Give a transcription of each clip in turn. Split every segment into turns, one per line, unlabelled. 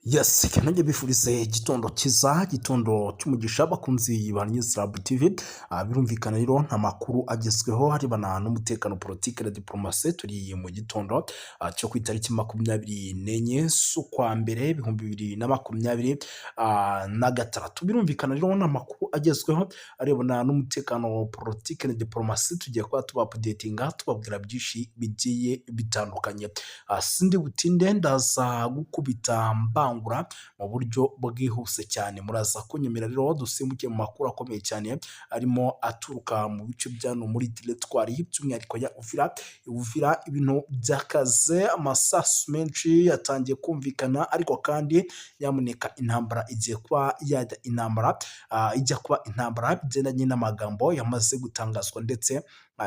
Yes, nanjye bifurize igitondo cyiza, igitondo cy'umugisha bakunzi ba News Lab TV. Birumvikana rero nta makuru agezweho arebana n'umutekano, politiki na diplomasi. Turi mu gitondo cyo ku itariki 24 z'ukwa mbere 2026. Birumvikana rero nta makuru agezweho arebana n'umutekano, politiki na diplomasi. Tugiye kuba tuba updatinga tubabwira byinshi bigiye bitandukanye. Sindi butinde ndaza gukubita mbangura mu buryo bwihuse cyane. Muraza kunyemera rero dusimbuke mu makuru akomeye cyane arimo aturuka mu bice byano muri teritwari by'umwihariko ya Uvira. Ibintu byakaze, amasasu menshi yatangiye kumvikana, ariko kandi nyamuneka intambara igiye kuba yajya intambara bigendanye n'amagambo yamaze gutangazwa ndetse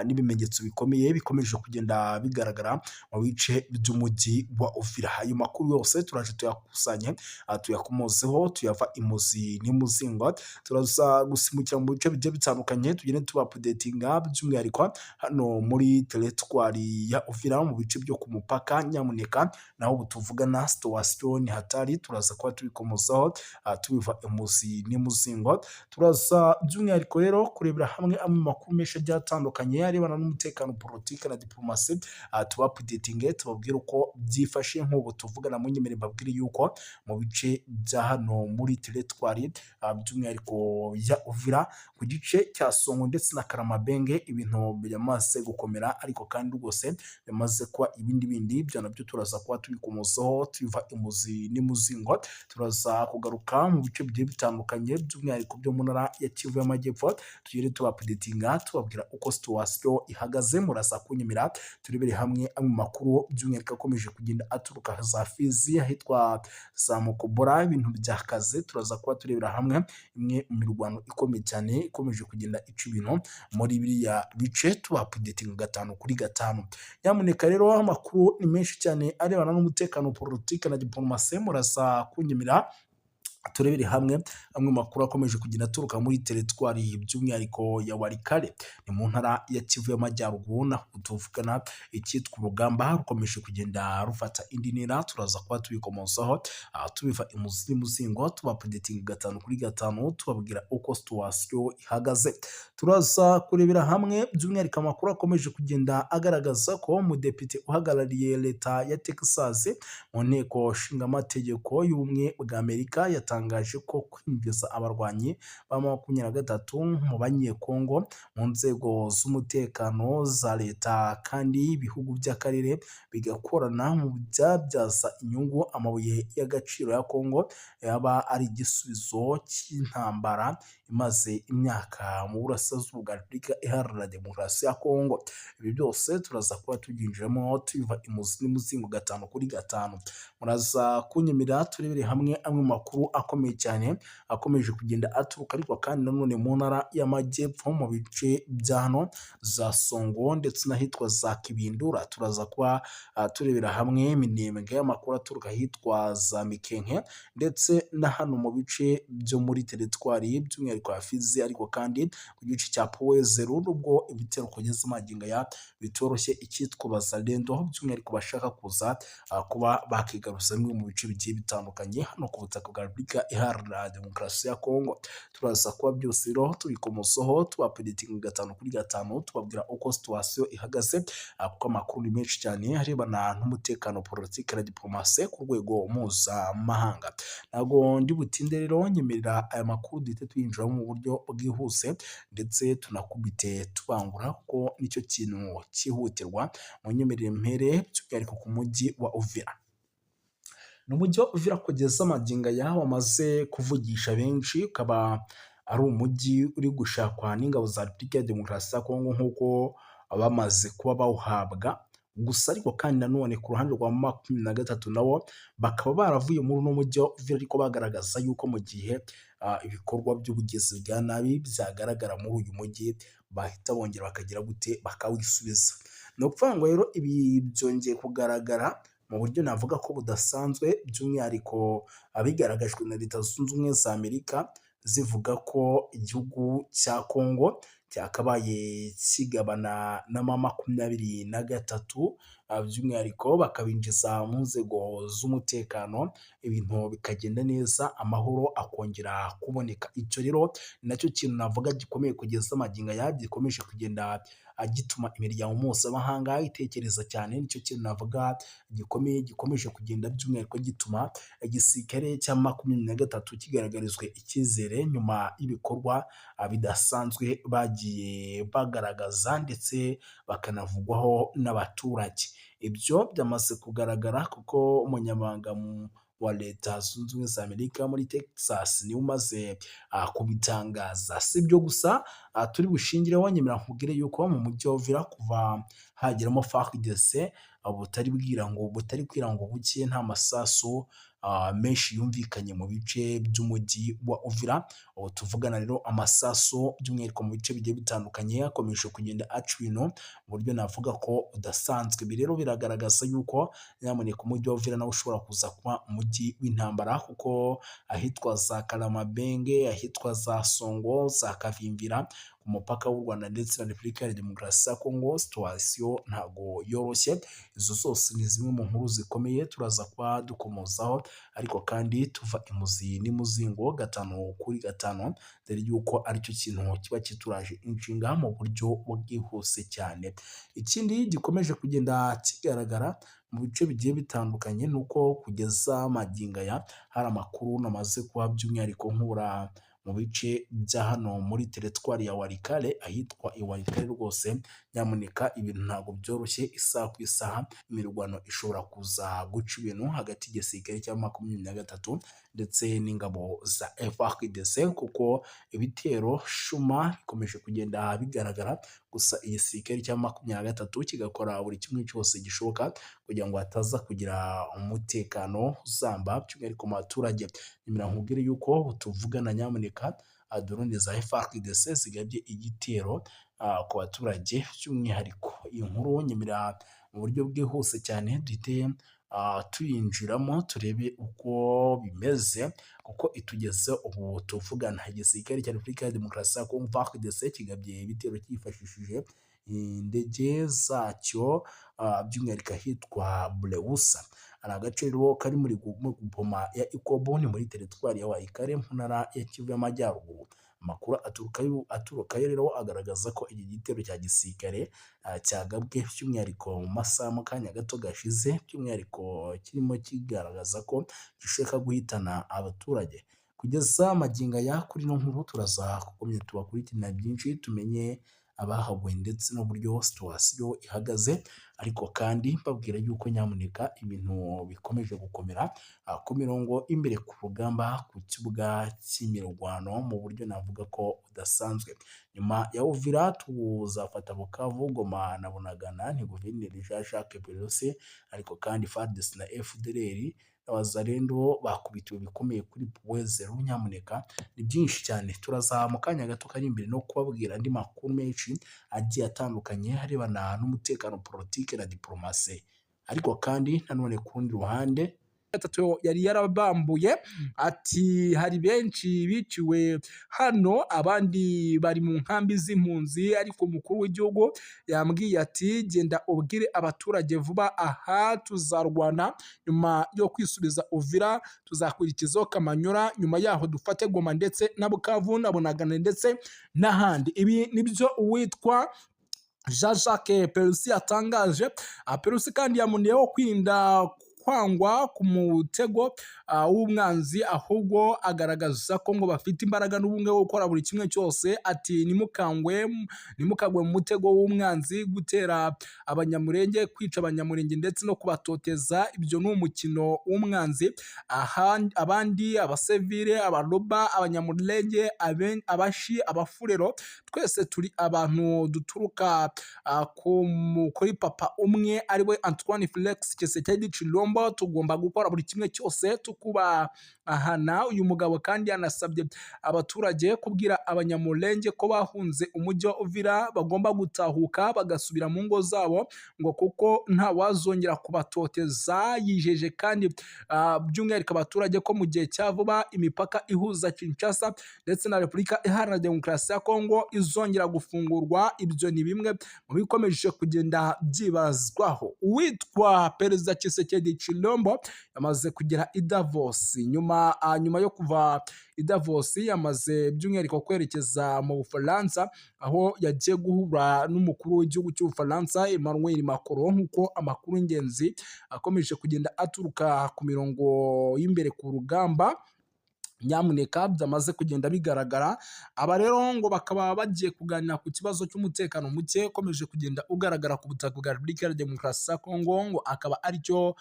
n'ibimenyetso bikomeye bikomeje kugenda bigaragara mu bice by'umujyi wa Uvira. Ayo makuru yose turaje tuyakusanye, tuyakomozeho, tuyava imuzi n'imuzingo. Turaza gusimukira mu bice bigiye bitandukanye, tugende tuba updatinga by'umwihariko hano muri teritwari ya Uvira mu bice byo ku mupaka. Nyamuneka naho ubu tuvugana situation ni hatari, turaza kuba tubikomozaho tubiva imuzi n'imuzingo. Turaza by'umwihariko rero kurebera hamwe amwe makuru menshi agiye atandukanye arebana n'umutekano, politiki na diplomasi. Tuba updatinge tubabwira uko byifashe nk'ubu tuvugana. Munyemerere mbabwire yuko mu bice bya hano muri teritwari by'umwihariko ya Uvira ku gice cya Songo ndetse na Karamabenge ibintu byamaze gukomera, ariko kandi rwose bimaze kuba ibindi byo nabyo turaza kuba tubikomozaho tubiva imuzi n'imuzingo. Turaza kugaruka mu bice bigiye bitandukanye by'umwihariko byo mu ntara ya Kivu y'Amajyepfo, tugere tuba updatinga tubabwira uko situation ihagaze. Muraza kunyemera turebere hamwe amwe makuru by'umwihariko akomeje kugenda aturuka za Fizi ahitwa za Mukobora. Ibintu byakaze, turaza kuba turebera hamwe imwe mu mirwano ikomeye cyane ikomeje kugenda ica ibintu muri biriya bice, tuba updatinga 5/5. Nyamuneka rero amakuru ni menshi cyane arebana n'umutekano, politiki na diplomasi. Muraza kunyemera turebere hamwe amwe makuru akomeje kugenda aturuka muri teritwari by'umwihariko ya Warikare ni mu ntara ya Kivu y'Amajyaruguru, naho tuvugana icyitwa urugamba rukomeje kugenda rufata indi ntera. Turaza kuba tubikomozaho tubiva imuzi n'imuzingo, tuba updatinga 5/5 tubabwira uko situation ihagaze. Turaza kurebera hamwe by'umwihariko amakuru akomeje kugenda agaragaza ko umudepite uhagarariye leta ya Texas mu nteko nshingamategeko y'ubumwe bwa Amerika yatangaje ko kwinjiza abarwanyi ba 23 mu banyekongo mu nzego z'umutekano za leta kandi ibihugu by'akarere bigakorana mu byabyaza inyungu amabuye y'agaciro ya Kongo yaba ari igisubizo cy'intambara imaze imyaka mu burasirazuba bwa Repubulika Iharanira Demokarasi ya Kongo. Ibi byose turaza kuba tubyinjiramo tubiva imuzi n'imuzingo 5/5. Muraza kunyemera turebere hamwe amwe makuru akomeye cyane akomeje kugenda aturuka, ariko kandi nanone mu ntara y'Amajyepfo mu bice bya hano za Songo ndetse n'ahitwa za Kibindura. Turaza kuba turebera hamwe iminembwe y'amakuru aturuka ahitwa za Mikenke ndetse na hano mu bice byo muri teritwari by'umwihariko ya Fizi, ariko kandi ku gice cya Powezeru nubwo ibitero kugeza magingo ya bitoroshye icyitwa Bazalendo by'umwihariko bashaka kuza kuba bakigaruza bimwe mu bice bigiye bitandukanye hano ku butaka bwa Repubulika Iharanira Demokarasi ya Kongo. Turaza kuba byose rero tubikomozaho tuba updatinga 5/5 tubabwira uko situation ihagaze, kuko amakuru ni menshi cyane arebana n'umutekano, politiki na diplomasi ku rwego mpuzamahanga. Ntabwo ndi butinde rero, nyemerera aya makuru duhite tuyinjiramo mu buryo bwihuse ndetse tunakubite tubangura kuko nicyo kintu cyihutirwa. Mu nyemerere mpere by'umwihariko ku mujyi wa Uvira. N'umujyi wa Uvira kugeza magingo aya wamaze kuvugisha benshi, ukaba ari umujyi uri gushakwa n'ingabo za Repubulika ya Demokarasi ya Kongo nk'uko bamaze kuba bawuhabwa. Gusa ariko kandi nanone ku ruhande rwa 23 nabo bakaba baravuye muri uno mujyi wa Uvira, ariko bagaragaza yuko mu gihe ibikorwa by'ubugizi bwa nabi byagaragara muri uyu mujyi bahita bongera bakagira gute bakawisubiza. Ni ukuvuga ngo rero ibi byongeye kugaragara mu buryo navuga ko budasanzwe, by'umwihariko abigaragajwe na Leta Zunze Ubumwe za Amerika zivuga ko igihugu cya Kongo cyakabaye kigabana na 23 by'umwihariko bakabinjiza mu nzego z'umutekano, ibintu bikagenda neza, amahoro akongera kuboneka. Icyo rero ni nacyo kintu navuga gikomeye kugeza amagingo aya, gikomeje kugenda gituma imiryango mpuzamahanga itekereza cyane. Nicyo kintu navuga gikomeye gikomeje kugenda by'umwihariko gituma igisirikare cya 23 kigaragarizwa icyizere nyuma y'ibikorwa bidasanzwe bagiye bagaragaza ndetse bakanavugwaho n'abaturage. Ibyo byamaze kugaragara kuko umunyamabanga wa Leta Zunze Ubumwe za Amerika muri Texas niwe umaze kubitangaza. Si ibyo gusa turi bushingireho, nyemera nkubwire yuko mu mujyi wa Uvira kuva hageramo FARDC butari kwira ngo buke nta masasu menshi yumvikanye mu bice by'umujyi wa Uvira. Ubu tuvugana rero amasasu by'umwihariko mu bice bigiye bitandukanye akomeje kugenda aca ibintu mu buryo navuga ko udasanzwe. Ibi rero biragaragaza yuko nyamuneka umujyi wa Uvira nawe ushobora kuza kuba umujyi w'intambara, kuko ahitwa za Karamabenge, ahitwa za Songo, za Kavimvira ku mupaka w'u Rwanda ndetse na Repubulika ya Demokarasi ya Kongo, situwasiyo ntago yoroshye. Izo zose ni zimwe mu nkuru zikomeye turaza kuba dukomozaho, ariko kandi tuva imuzi n'imuzingo 5 kuri 5, dore yuko aricyo kintu kiba kituraje inshinga mu buryo bwihuse cyane. Ikindi gikomeje kugenda kigaragara mu bice bigiye bitandukanye nuko kugeza amagingo aya hari amakuru namaze kuba by'umwihariko nkura mu bice bya hano muri teritwari ya Walikale, ahitwa Iwalikale rwose nyamuneka ibintu ntabwo byoroshye. Isaha ku isaha imirwano ishobora kuza guca ibintu hagati y'igisirikare cya 23 ndetse n'ingabo za FARDC, kuko ibitero shuma bikomeje kugenda bigaragara. Gusa igisirikare cya 23 kigakora buri kimwe cyose gishoboka kugira ngo hataza kugira umutekano uzamba by'umwihariko mu baturage. Nyemera nkubwire yuko tuvugana nyamuneka drone za FARDC zigabye igitero ku baturage by'umwihariko. Iyi nkuru nyemera mu buryo bwihuse cyane duhite tuyinjiramo turebe uko bimeze, kuko itugeze ubu tuvugana. Igisirikare cya Repubulika ya Demokarasi ya Kongo FARDC kigabye ibitero cyifashishije indege zacyo by'umwihariko ahitwa Buleusa. Hari agace rero kari muri gupoma ya Ikobo ni muri teritwari ya Walikale mu ntara ya Kivu y'Amajyaruguru. Amakuru aturukayo rero agaragaza ko iki gitero cya gisirikare cyagabwe by'umwihariko mu masaha mu kanya gato gashize, by'umwihariko kirimo kigaragaza ko gishaka guhitana abaturage. Kugeza magingo aya kuri no nkuru turaza gukomeza tubakurikirana byinshi tumenye abahawe ndetse n'uburyo situwasiyo ihagaze, ariko kandi mbabwira yuko nyamuneka ibintu bikomeje gukomera ku mirongo imbere ku rugamba ku kibuga cy'imirwano mu buryo navuga ko udasanzwe. Nyuma ya Uvira tuzafata Bukavu, Goma na Bunagana. Ni Guverineri Jean Jacques Pelose, ariko kandi FARDC na FDLR abazarendo bakubitiwe bikomeye kuri Puwezero. Nyamuneka ni byinshi cyane, turaza mu kanya gato kari imbere no kubabwira andi makuru menshi agiye atandukanye arebana n'umutekano, politike na diplomasi. Ariko kandi nanone ku rundi ruhande yari yarabambuye ati hari benshi biciwe hano, abandi bari mu nkambi z'impunzi, ariko umukuru w'igihugu yambwiye ati genda ubwire abaturage vuba aha tuzarwana, nyuma yo kwisubiza Uvira tuzakurikizaho Kamanyura, nyuma yaho dufate Goma ndetse na Bukavu na Bunagana ndetse n'ahandi. Ibi nibyo uwitwa Jean Jacques Pelose yatangaje. Pelose kandi yamuniyeho kwirinda kwangwa ku mutego w'umwanzi, ahubwo agaragaza ko ngo bafite imbaraga n'ubumwe bwo gukora buri kimwe cyose. Ati nimukagwe mu mutego w'umwanzi, gutera abanyamurenge, kwica abanyamurenge ndetse no kubatoteza. Ibyo ni umukino w'umwanzi. Abandi abasivile, abaroba, abanyamurenge, abashi, abafurero, twese turi abantu duturuka kuri papa umwe ariwe Antoine Felix Tshisekedi Tshilombo. Chilombo tugomba gukora buri kimwe cyose tukubahana. Uyu mugabo kandi yanasabye abaturage kubwira abanyamulenge ko bahunze umujyi wa Uvira bagomba gutahuka bagasubira mu ngo zabo ngo kuko nta wazongera kubatoteza. Yijeje kandi by'umwihariko abaturage ko mu gihe cya vuba imipaka ihuza Kinshasa ndetse na Repubulika Iharanira Demokarasi ya Kongo izongera gufungurwa. Ibyo ni bimwe mu bikomeje kugenda byibazwaho. Uwitwa Perezida Tshisekedi Chilombo yamaze kugera i Davos. Nyuma yo kuva i Davos yamaze by'umwihariko kwerekeza mu Bufaransa, aho yagiye guhura n'umukuru w'igihugu cy'Ubufaransa Emmanuel Macron, nk'uko amakuru y'ingenzi akomeje kugenda aturuka ku mirongo y'imbere ku rugamba nyamuneka byamaze kugenda bigaragara. Aba rero ngo bakaba bagiye kuganira ku kibazo cy'umutekano muke ukomeje kugenda ugaragara ku butaka bwa Repubulika ya Demokarasi ya Kongo, ngo akaba aricyo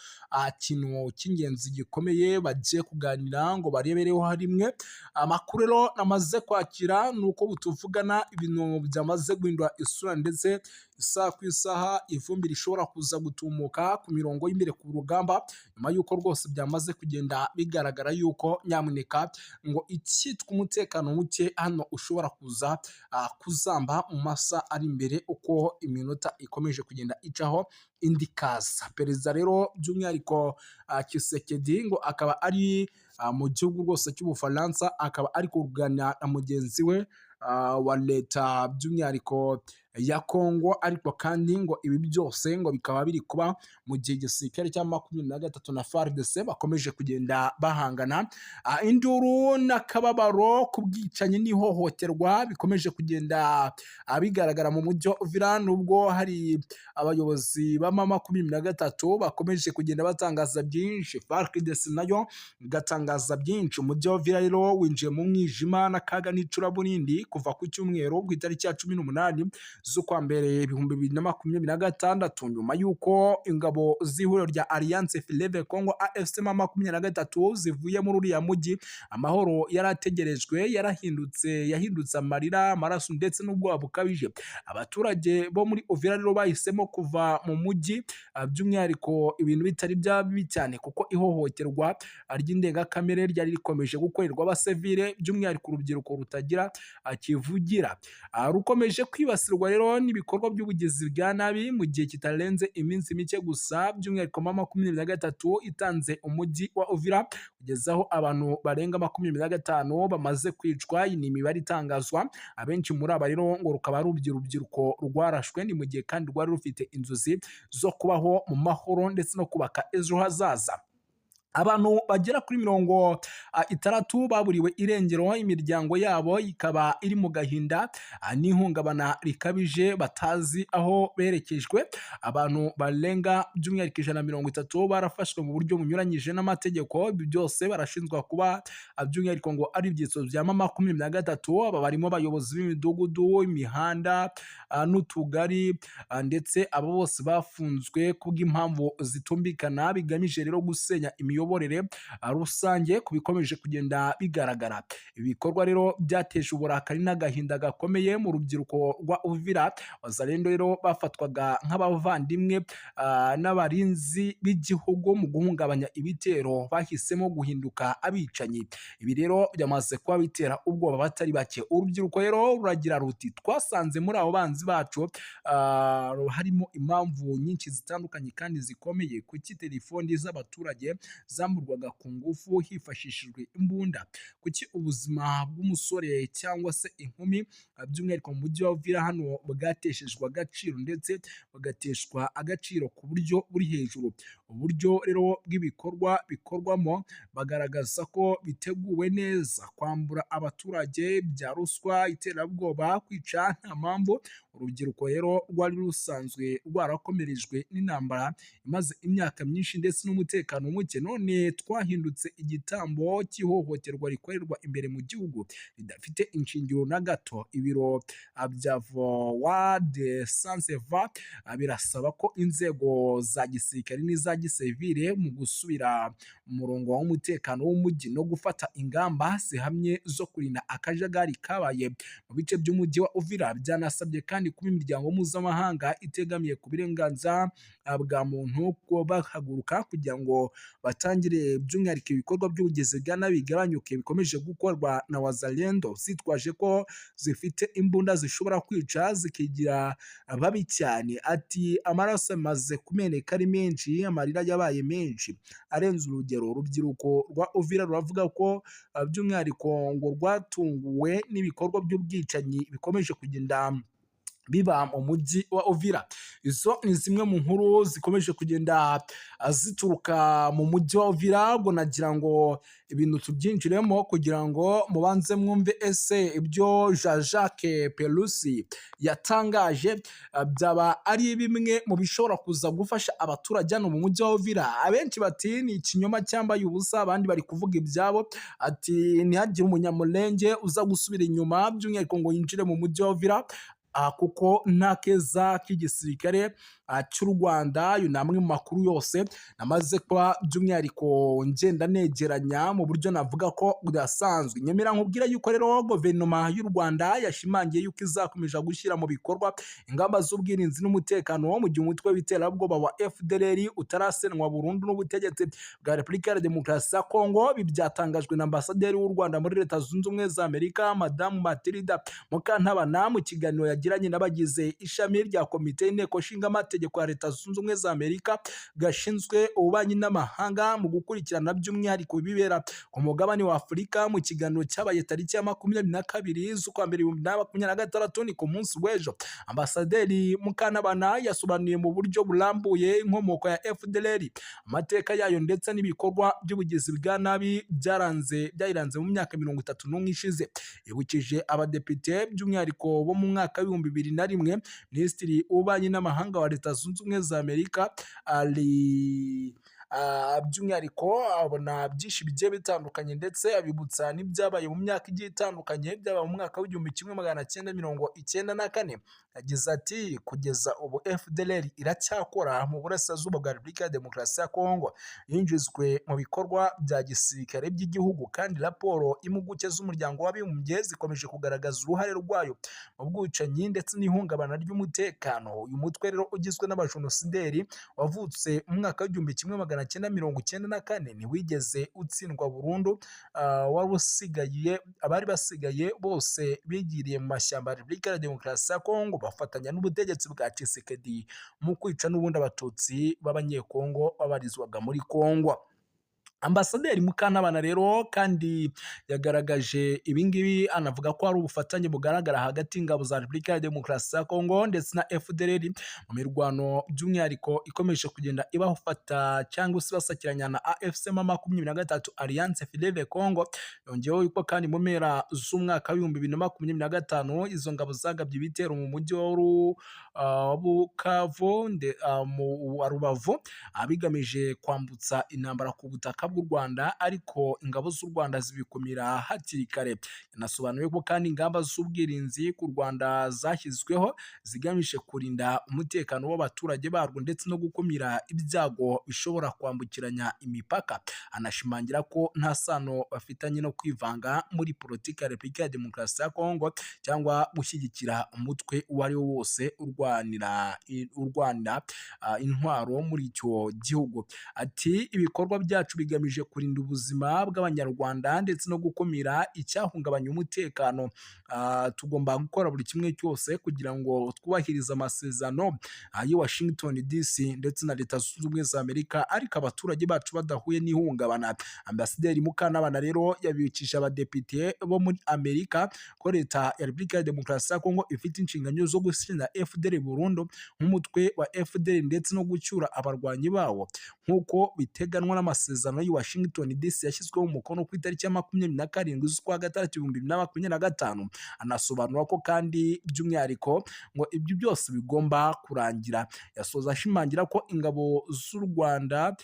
kintu cy'ingenzi gikomeye bagiye kuganira ngo barebereho rimwe. Amakuru rero namaze kwakira ni uko butuvugana ibintu byamaze guhindura isura, ndetse isaha ku isaha ivumbi rishobora kuza gutumuka ku mirongo y'imbere ku rugamba, nyuma y'uko rwose byamaze kugenda bigaragara y'uko nyamuneka ngo icyitwa umutekano muke hano ushobora kuza kuzamba mu masaha ari imbere uko iminota ikomeje kugenda icaho indi kaza. Perezida rero by'umwihariko Tshisekedi ngo akaba ari mu gihugu rwose cy'Ubufaransa, akaba ari kuganira na mugenzi we wa leta by'umwihariko ya Kongo, ariko kandi ngo ibi byose ngo bikaba biri kuba mu gihe igisirikare cya 23 na FARDC bakomeje kugenda bahangana. Induru n'akababaro ku bwicanyi n'ihohoterwa bikomeje kugenda bigaragara mu mujyi wa Uvira, nubwo hari abayobozi ba 23 bakomeje kugenda batangaza byinshi, FARDC nayo igatangaza byinshi. Umujyi wa Uvira rero winjiye mu mwijima n'akaga n'icuraburindi kuva ku cyumweru ku itariki ya 18 z'ukwa mbere 2026, nyuma y'uko ingabo z'ihuriro rya Alliance Fleuve Congo AFC 23 zivuye muri uriya mujyi. Amahoro yarategerejwe yahindutse amarira, amaraso ndetse n'ubwoba bukabije. Abaturage bo muri Uvira rero bahisemo kuva mu mujyi, by'umwihariko ibintu bitari byabi cyane kuko ihohoterwa ry'indengakamere ryari rikomeje gukorerwa abasivile, by'umwihariko urubyiruko rutagira kivugira, rukomeje kwibasirwa rero n'ibikorwa by'ubugizi bwa nabi mu gihe kitarenze iminsi mike gusa. By'umwihariko 23 itanze umujyi wa Uvira kugeza aho abantu barenga 25 bamaze kwicwa. Iyi ni imibare itangazwa. Abenshi muri aba rero ngo rukaba ari urubyiruko rwarashwe, ni mu gihe kandi rwari rufite inzozi zo kubaho mu mahoro ndetse no kubaka ejo hazaza. Abantu bagera kuri 60 baburiwe irengero, imiryango yabo ikaba iri mu gahinda n'ihungabana rikabije, batazi aho berekejwe. Abantu barenga by'umwihariko 130 barafashwe mu buryo bunyuranyije n'amategeko. Ibi byose barashinjwa kuba by'umwihariko ngo ari ibyitso bya 23. Aba barimo abayobozi b'imidugudu, imihanda n'utugari, ndetse abo bose bafunzwe kubw'impamvu zitumvikana bigamije rero gusenya imiyoborere rusange ku bikomeje kugenda bigaragara. Ibikorwa rero byateje uburakari n'agahinda gakomeye mu rubyiruko rwa Uvira. Wazalendo rero bafatwaga nk'abavandimwe n'abarinzi b'igihugu. Mu guhungabanya ibitero bahisemo guhinduka abicanyi. Ibi rero byamaze kuba bitera ubwoba batari bake. Urubyiruko rero ruragira ruti twasanze muri abo banzi bacu harimo impamvu nyinshi zitandukanye kandi zikomeye. Kuki telefoni z'abaturage zamurwaga ku ngufu hifashishijwe imbunda? Kuki ubuzima bw'umusore cyangwa se inkumi by'umwihariko mu mujyi wa Uvira hano bwateshejwe agaciro ndetse bagateshwa agaciro ku buryo buri hejuru? Uburyo rero bw'ibikorwa bikorwamo bagaragaza ko biteguwe neza. Kwambura abaturage bya ruswa, iterabwoba, kwica nta mpamvu. Urubyiruko rero rwari rusanzwe rwarakomerejwe n'intambara imaze imyaka myinshi ndetse n'umutekano muke, none none twahindutse igitambo cy'ihohoterwa rikorerwa imbere mu gihugu ridafite inshingiro na gato. Ibiro bya vowa de sanseva birasaba ko inzego za gisirikare n'iza gisivile mu gusubira mu murongo w'umutekano w'umujyi no gufata ingamba zihamye zo kurinda akajagari kabaye mu bice by'umujyi wa Uvira. Byanasabye kandi kuba imiryango mpuzamahanga itegamiye ku burenganzira bwa muntu ko bahaguruka kugira ngo batangire by'umwihariko ibikorwa by'ubugizi bwa nabi bigabanyuke bikomeje gukorwa na wazalendo zitwaje ko zifite imbunda zishobora kwica zikigira babi cyane. Ati amaraso amaze kumeneka ari menshi, amarira yabaye menshi arenze urugero. Urubyiruko rwa Uvira ruravuga ko by'umwihariko ngo rwatunguwe n'ibikorwa by'ubwicanyi bikomeje kugenda biba mu mujyi wa Uvira. Izo ni zimwe mu nkuru zikomeje kugenda zituruka mu mujyi wa Uvira. Ubwo nagira ngo ibintu tubyinjiremo kugira ngo mubanze mwumve ese ibyo Jean-Jacques Pelusi yatangaje byaba ari bimwe mu bishobora kuza gufasha abaturage hano mu mujyi wa Uvira. Abenshi bati ni ikinyoma cyambaye ubusa, abandi bari kuvuga ibyabo. Ati ntihagire umunyamulenge uza gusubira inyuma by'umwihariko ngo yinjire mu mujyi wa Uvira kuko nta keza k'igisirikare cy'u Rwanda. Ayo ni amwe mu makuru yose namaze kuba by'umwihariko ngenda negeranya mu buryo navuga ko budasanzwe. Nyemera nkubwira yuko rero guverinoma y'u Rwanda yashimangiye yuko izakomeje gushyira mu bikorwa ingamba z'ubwirinzi n'umutekano mu gihe umutwe w'iterabwoba wa FDLR utarasenwa burundu n'ubutegetsi bwa Repubulika ya Demokarasi ya Kongo. Ibi byatangajwe na ambasaderi w'u Rwanda muri Leta Zunze Ubumwe za Amerika Madamu Matilda Mukantabana mu kiganiro yagiranye n'abagize ishami rya komite y'inteko nshinga amategeko ya Leta Zunze Ubumwe za Amerika gashinzwe ububanyi n'amahanga mu gukurikirana by'umwihariko bibera ku mugabane wa Afurika. Mu kiganiro cyabaye tariki ya 22 z'ukwa mbere 2026 ni ku munsi w'ejo, ambasaderi Mukantabana yasobanuye mu buryo burambuye inkomoko ya FDLR, amateka yayo ndetse n'ibikorwa by'ubugizi bwa nabi byayiranze mu myaka 31 ishize. Yibukije abadepite by'umwihariko bo mu mwaka w'ibihumbi 2001 Minisitiri w'ububanyi n'amahanga wa Leta Zunze Ubumwe za Amerika by'umwihariko abona byinshi bigiye bitandukanye ndetse abibutsa n'ibyabaye mu myaka igiye itandukanye byaba mu mwaka w'1994. Yagize ati kugeza ubu FDLR iracyakora mu burasirazuba bwa Repubulika ya Demokarasi ya Kongo, yinjizwe mu bikorwa bya gisirikare by'igihugu kandi raporo impuguke z'umuryango w'abibumbye zikomeje kugaragaza uruhare rwayo mu bwicanyi ndetse n'ihungabana ry'umutekano. Uyu mutwe rero ugizwe n'abajenosideri wavutse mu mwaka w'1994 ntiwigeze utsindwa burundu. Abari basigaye bose bigiriye mu mashyamba ya Repubulika ya Demokarasi ya Kongo bafatanya n'ubutegetsi bwa Tshisekedi mu kwica n'ubundi abatutsi b'abanyekongo babarizwaga muri Kongo. Ambasaderi Mukantabana rero kandi yagaragaje ibingibi, anavuga ko hari ubufatanye bugaragara hagati y'ingabo za Repubulika ya Demokarasi ya Kongo ndetse na FDLR mu mirwano by'umwihariko ikomeje kugenda ibafata cyangwa se basakiranya na AFC M23 Alliance Fleuve Congo. Yongeyeho yuko kandi mu mpera z'umwaka w'2025 izo ngabo zagabye ibitero mu mujyi wa Bukavu wa Rubavu bigamije kwambutsa intambara ku butaka bw'u Rwanda, ariko ingabo z'u Rwanda zibikumira hakiri kare. Yanasobanuye ko kandi ingamba z'ubwirinzi ku Rwanda zashyizweho zigamije kurinda umutekano w'abaturage barwo ndetse no gukumira ibyago bishobora kwambukiranya imipaka. Anashimangira ko nta sano bafitanye no kwivanga muri politiki ya Repubulika ya Demokarasi ya Kongo cyangwa gushyigikira umutwe uwo ari wo wose urwanira intwaro muri icyo gihugu. Ati ibikorwa byacu bigamije kurinda ubuzima bw'Abanyarwanda ndetse no gukumira icyahungabanya umutekano. Tugomba gukora buri kimwe cyose kugira ngo twubahirize amasezerano y'i Washington DC ndetse na Leta Zunze Ubumwe za Amerika, ariko abaturage bacu badahuye n'ihungabana. Ambasaderi Mukantabana rero yabikije abadepite bo muri Amerika ko Leta ya Repubulika ya Demokarasi ya Kongo ifite inshingano zo gushyira FDL burundu nk'umutwe wa FDL ndetse no gucyura abarwanyi bawo nk'uko biteganwa n'amasezerano y'i Washington DC yashyizweho umukono ku itariki ya 27 z'ukwa gatandatu 2025, anasobanura ko kandi by'umwihariko ngo ibyo byose bigomba kurangira. Yasoza ashimangira ko ingabo z'u Rwanda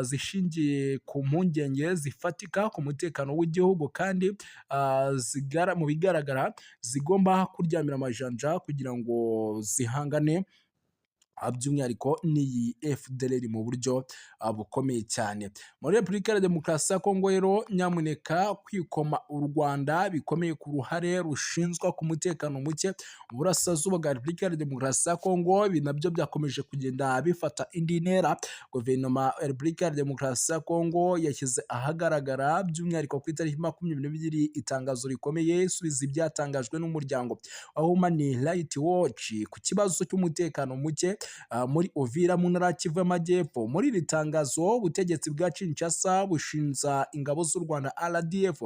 zishingiye ku mpungenge zifatika ku mutekano w'igihugu kandi mu bigaragara zigomba kuryamira amajanja kugira ngo zihangane by'umwihariko n'iyi FDLR mu buryo bukomeye cyane. Muri Repubulika ya Demokarasi ya Kongo rero nyamuneka kwikoma u Rwanda bikomeye ku ruhare rushinzwa ku mutekano muke mu burasirazuba bwa Repubulika ya Demokarasi ya Kongo. Ibi nabyo byakomeje kugenda bifata indi ntera. Guverinoma ya Repubulika ya Demokarasi ya Kongo yashyize ahagaragara by'umwihariko ku itariki 22 itangazo rikomeye isubiza ibyatangajwe n'umuryango wa Human Rights Watch ku kibazo cy'umutekano muke muri Uvira mu ntara ya Kivu y'Amajyepfo. Muri iri tangazo ubutegetsi bwa Kinshasa bushinja ingabo z'u Rwanda RDF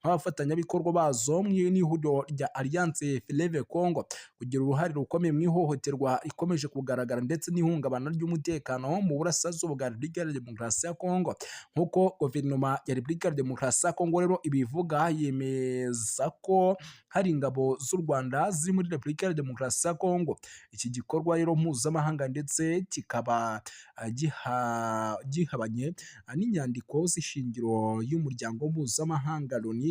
nk'abafatanyabikorwa bazo mu ihuriro rya Alliance Fleuve Congo kugira uruhare rukomeye mu ihohoterwa rikomeje kugaragara ndetse n'ihungabana ry'umutekano mu burasirazuba bwa Repubulika ya Demokarasi ya Kongo. Nk'uko guverinoma ya Repubulika ya Demokarasi ya Kongo rero ibivuga, yemeza ko hari ingabo z'u Rwanda ziri muri Repubulika ya Demokarasi ya Kongo. Iki gikorwa rero mpuzamahanga ndetse kikaba gihabanye n'inyandiko z'ishingiro y'umuryango mpuzamahanga Loni